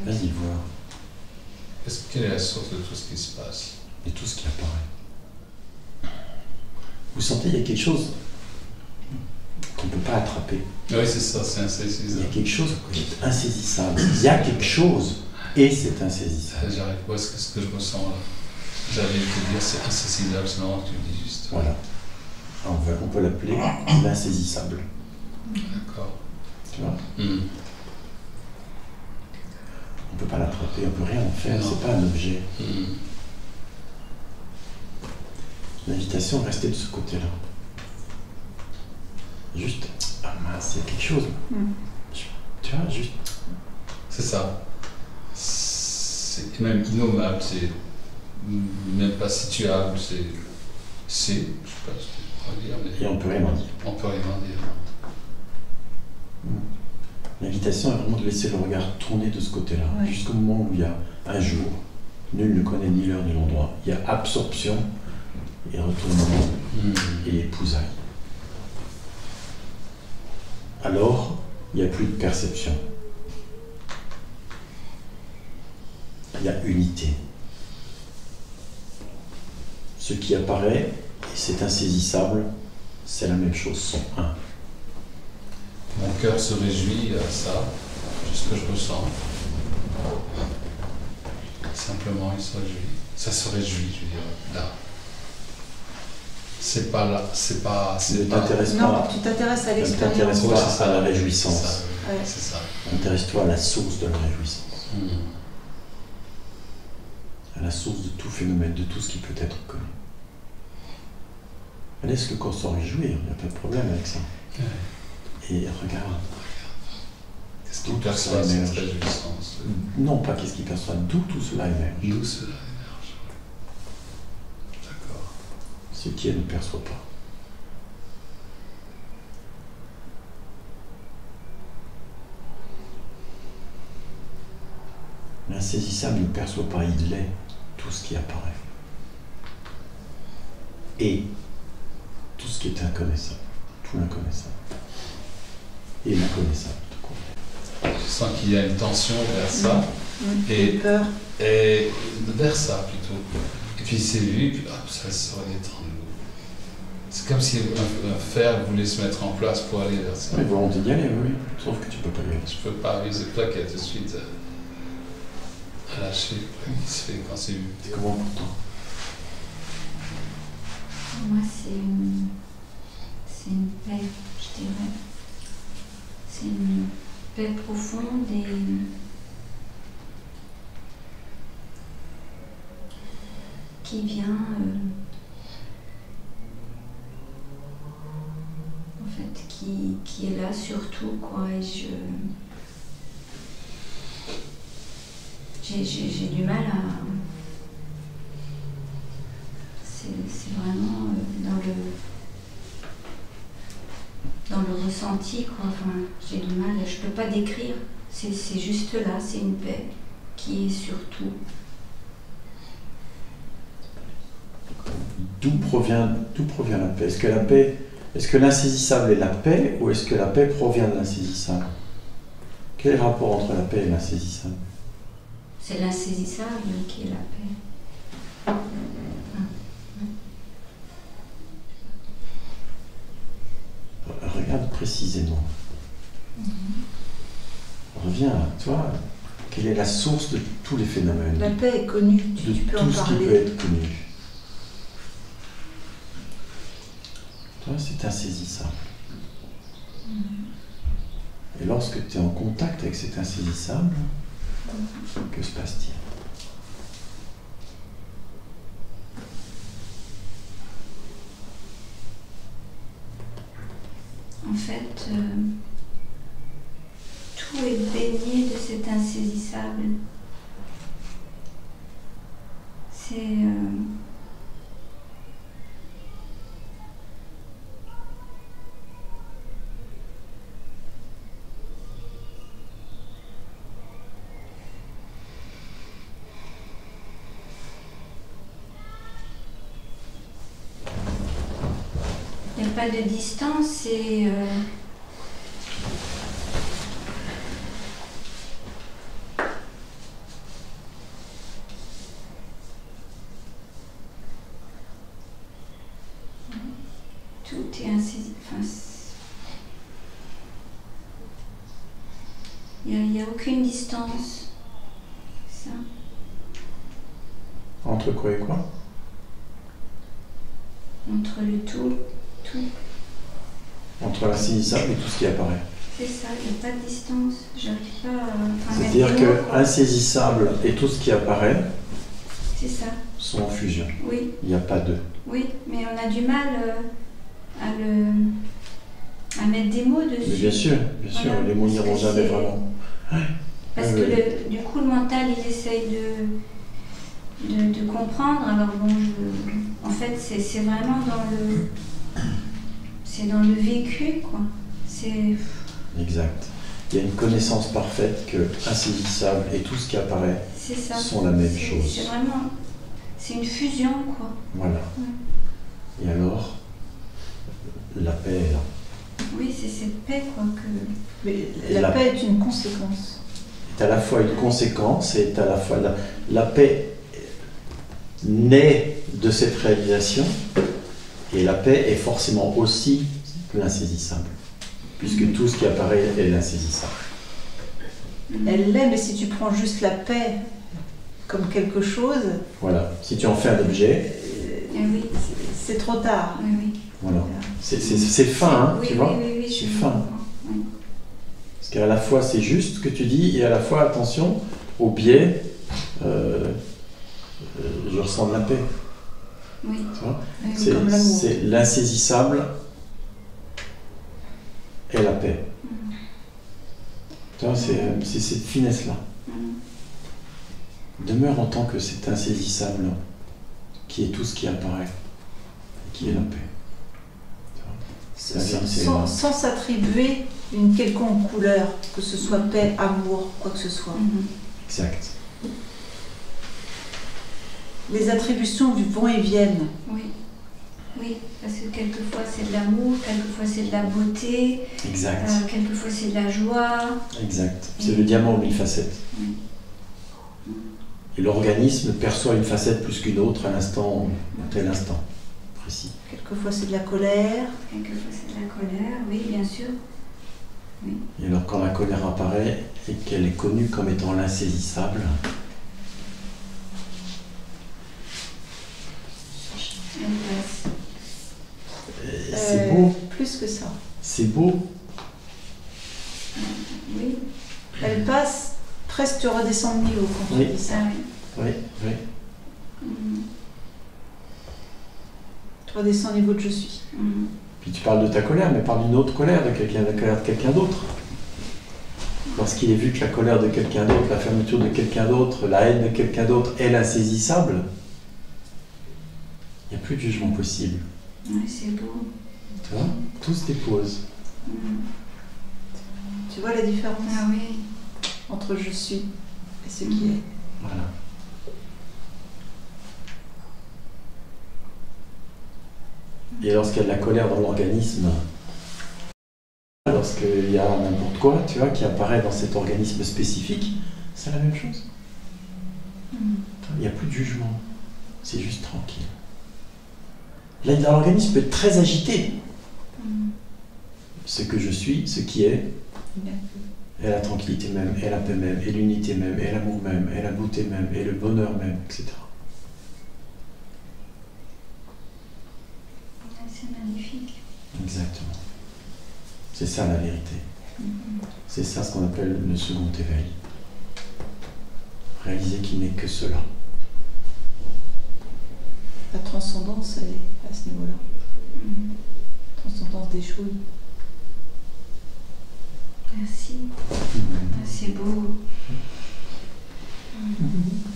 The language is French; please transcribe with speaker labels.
Speaker 1: Vas-y voir.
Speaker 2: Quelle est la source de tout ce qui se passe?
Speaker 1: Et tout ce qui apparaît. Vous sentez, il y a quelque chose qu'on ne peut pas attraper.
Speaker 2: Oui, c'est ça, c'est
Speaker 1: Il y
Speaker 2: insaisissable.
Speaker 1: a quelque chose qui est insaisissable. Il y a quelque chose et c'est insaisissable.
Speaker 2: J'arrive pas à ce que je ressens là. J'allais te dire c'est insaisissable, c'est marrant que tu le dis juste.
Speaker 1: Voilà. On peut l'appeler l'insaisissable.
Speaker 2: D'accord.
Speaker 1: Tu vois? On ne peut pas l'attraper, on ne peut rien en faire, c'est pas un objet. L'invitation, rester de ce côté-là. Juste, ah mince, il y a quelque chose. Tu vois, juste.
Speaker 2: C'est ça. C'est même innommable, c'est même pas situable, je sais pas ce que je pourrais dire, mais
Speaker 1: Et on peut rien en dire.
Speaker 2: on peut rien en dire.
Speaker 1: L'invitation est vraiment de laisser le regard tourner de ce côté-là,
Speaker 3: Ouais.
Speaker 1: jusqu'au moment où il y a un jour, nul ne connaît ni l'heure ni l'endroit, il y a absorption et retournement et épousailles. Alors, il n'y a plus de perception. Il y a unité. Ce qui apparaît, et c'est insaisissable, c'est la même chose, sont un.
Speaker 2: Mon cœur se réjouit à ça, c'est ce que je ressens. Simplement, il se réjouit. Ça se réjouit, je veux dire, là. C'est pas là, c'est pas...
Speaker 1: Ne t'intéresse
Speaker 3: Non,
Speaker 1: pas,
Speaker 3: tu t'intéresses à
Speaker 1: ne t'intéresse
Speaker 3: l'expérience.
Speaker 2: Ouais,
Speaker 1: pas
Speaker 2: c'est ça.
Speaker 1: à la réjouissance.
Speaker 3: Ouais.
Speaker 2: C'est ça.
Speaker 1: Intéresse-toi à la source de la réjouissance. À la source de tout phénomène, de tout ce qui peut être connu. Laisse le corps s'en réjouir, il n'y a pas de problème avec ça. Et regarde.
Speaker 2: Qu'est-ce qu'il perçoit cette réjouissance?
Speaker 1: Non, pas qu'est-ce qu'il perçoit, d'où tout cela émerge.
Speaker 2: D'où cela émerge. D'accord.
Speaker 1: Ce qui elle ne perçoit pas. L'insaisissable ne perçoit pas, il est tout ce qui apparaît. Et tout ce qui est inconnaissable, tout l'inconnaissable. Et l'inconnaissable, tout court.
Speaker 2: Je sens qu'il y a une tension vers ça,
Speaker 3: Et peur.
Speaker 2: et vers ça plutôt. Et puis c'est lui, puis hop, ça se redétend. C'est comme si un fer voulait se mettre en place pour aller vers ça.
Speaker 1: Mais volonté d'y aller, oui, sauf que tu peux pas y aller.
Speaker 2: Je peux pas arriver, c'est plaquette tout de suite à lâcher, qui se fait quand c'est vu.
Speaker 1: C'est comment pour toi?
Speaker 4: Moi, c'est une paix, je dirais. C'est une paix profonde et qui vient, en fait, qui est là surtout, quoi. Et j'ai du mal à... C'est vraiment dans le ressenti, quoi. Enfin, j'ai du mal, je peux pas décrire. C'est juste là, c'est une paix qui est surtout.
Speaker 1: D'où provient la paix? Est-ce que l'insaisissable est la paix ou est-ce que la paix provient de l'insaisissable? Quel est le rapport entre la paix et l'insaisissable?
Speaker 4: C'est l'insaisissable qui est la paix.
Speaker 1: Regarde précisément. Reviens à toi. Quelle est la source de tous les phénomènes?
Speaker 3: La paix est connue,
Speaker 1: De
Speaker 3: tu peux en
Speaker 1: tout ce qui peut
Speaker 3: parler.
Speaker 1: être connu. Toi, c'est insaisissable. Et lorsque tu es en contact avec cet insaisissable, que se passe-t-il?
Speaker 4: En fait, tout est baigné de cet insaisissable. C'est... Il n'y a pas de distance, c'est... c'est insaisissable. Enfin, il n'y a aucune distance. Ça.
Speaker 1: Entre quoi et quoi?
Speaker 4: Entre le tout.
Speaker 1: Entre l'insaisissable et tout ce qui apparaît.
Speaker 4: C'est ça, il n'y a pas de distance. J'arrive pas à mettre
Speaker 1: C'est-à-dire
Speaker 4: des mots,
Speaker 1: que
Speaker 4: quoi.
Speaker 1: insaisissable et tout ce qui apparaît
Speaker 4: C'est ça,
Speaker 1: sont en fusion.
Speaker 4: oui.
Speaker 1: Il n'y a pas d'eux.
Speaker 4: Oui, mais on a du mal à mettre des mots
Speaker 1: Mais
Speaker 4: dessus.
Speaker 1: bien sûr,
Speaker 4: Voilà,
Speaker 1: les mots
Speaker 4: parce
Speaker 1: n'iront
Speaker 4: que
Speaker 1: jamais
Speaker 4: c'est-
Speaker 1: vraiment.
Speaker 4: Parce
Speaker 1: Ouais,
Speaker 4: que
Speaker 1: ouais.
Speaker 4: du coup, le mental, il essaye de comprendre. Alors bon, en fait, c'est vraiment c'est dans le vécu, quoi. C'est...
Speaker 1: Exact. Il y a une connaissance parfaite que insaisissable et tout ce qui apparaît
Speaker 4: C'est ça.
Speaker 1: sont la même
Speaker 4: C'est-
Speaker 1: chose.
Speaker 4: C'est vraiment... C'est une fusion, quoi.
Speaker 1: Voilà.
Speaker 4: Ouais.
Speaker 1: Et alors, la paix est là.
Speaker 4: Oui, c'est cette paix, quoi, que...
Speaker 3: Mais
Speaker 1: La-
Speaker 3: la paix est une conséquence.
Speaker 1: C'est à la fois une conséquence et à la fois la paix naît de cette réalisation et la paix est forcément aussi l'insaisissable. Puisque tout ce qui apparaît est l'insaisissable.
Speaker 3: Elle l'est, mais si tu prends juste la paix comme quelque chose,
Speaker 1: Voilà. Si tu en fais un objet,
Speaker 4: Eh oui,
Speaker 3: c'est trop tard.
Speaker 4: oui, oui.
Speaker 1: voilà. C'est fin, hein,
Speaker 4: Oui,
Speaker 1: tu
Speaker 4: oui,
Speaker 1: vois.
Speaker 4: oui,
Speaker 1: C'est
Speaker 4: je
Speaker 1: fin.
Speaker 4: comprends. Oui.
Speaker 1: Parce qu'à la fois c'est juste ce que tu dis et à la fois attention au biais, je ressens de la paix.
Speaker 4: Oui.
Speaker 1: Tu vois.
Speaker 3: Oui,
Speaker 1: C'est
Speaker 3: comme l'amour.
Speaker 1: c'est l'insaisissable et la paix. Tu vois, c'est cette finesse-là. Demeure en tant que cet insaisissable qui est tout ce qui apparaît et qui est la paix. C'est là.
Speaker 3: Sans s'attribuer une quelconque couleur, que ce soit paix, amour, quoi que ce soit.
Speaker 4: Mhm.
Speaker 1: Exact.
Speaker 3: Les attributions vont et viennent.
Speaker 4: Oui. Oui, parce que quelquefois c'est de l'amour, quelquefois c'est de la beauté,
Speaker 1: Exact.
Speaker 4: quelquefois c'est de la joie.
Speaker 1: Exact. C'est le diamant aux 1000 facettes.
Speaker 4: Oui.
Speaker 1: Et l'organisme perçoit une facette plus qu'une autre à l'instant, à tel instant précis.
Speaker 3: Quelquefois c'est de la colère.
Speaker 4: Quelquefois c'est de la colère, oui, bien sûr.
Speaker 1: Et alors quand la colère apparaît et qu'elle est connue comme étant l'insaisissable,
Speaker 4: Elle passe.
Speaker 1: c'est beau,
Speaker 3: Plus que ça.
Speaker 1: c'est beau.
Speaker 4: Oui,
Speaker 3: Elle passe, presque tu redescends de niveau quand
Speaker 1: Oui.
Speaker 3: tu dis ça.
Speaker 4: ça, oui.
Speaker 1: Oui, oui.
Speaker 4: Mhm.
Speaker 3: Tu redescends au niveau de je suis.
Speaker 4: Mhm.
Speaker 1: Puis tu parles de ta colère, mais parle d'une autre colère, de la colère de quelqu'un d'autre. Lorsqu'il est vu que la colère de quelqu'un d'autre, la fermeture de quelqu'un d'autre, la haine de quelqu'un d'autre est l'insaisissable, il n'y a plus de jugement possible.
Speaker 4: Oui, c'est beau.
Speaker 1: Tu vois? Tout se dépose.
Speaker 4: Mhm.
Speaker 3: Tu vois la différence
Speaker 4: Ah oui.
Speaker 3: entre je suis et ce qui est.
Speaker 1: Voilà. Et lorsqu'il y a de la colère dans l'organisme, lorsqu'il y a n'importe quoi, tu vois, qui apparaît dans cet organisme spécifique, c'est la même chose.
Speaker 4: Mhm.
Speaker 1: Il n'y a plus de jugement. C'est juste tranquille. Là, l'organisme peut être très agité.
Speaker 4: Mhm.
Speaker 1: Ce que je suis, ce qui est, et la tranquillité même, et la paix même, et l'unité même, et l'amour même, et la beauté même, et le bonheur même, etc.
Speaker 4: C'est magnifique.
Speaker 1: Exactement. C'est ça la vérité.
Speaker 4: Mhm.
Speaker 1: C'est ça ce qu'on appelle le second éveil. Réaliser qu'il n'est que cela.
Speaker 3: La transcendance, elle est à ce niveau-là.
Speaker 4: Mhm.
Speaker 3: Transcendance des choses.
Speaker 4: Merci. Ah, c'est beau. Mhm.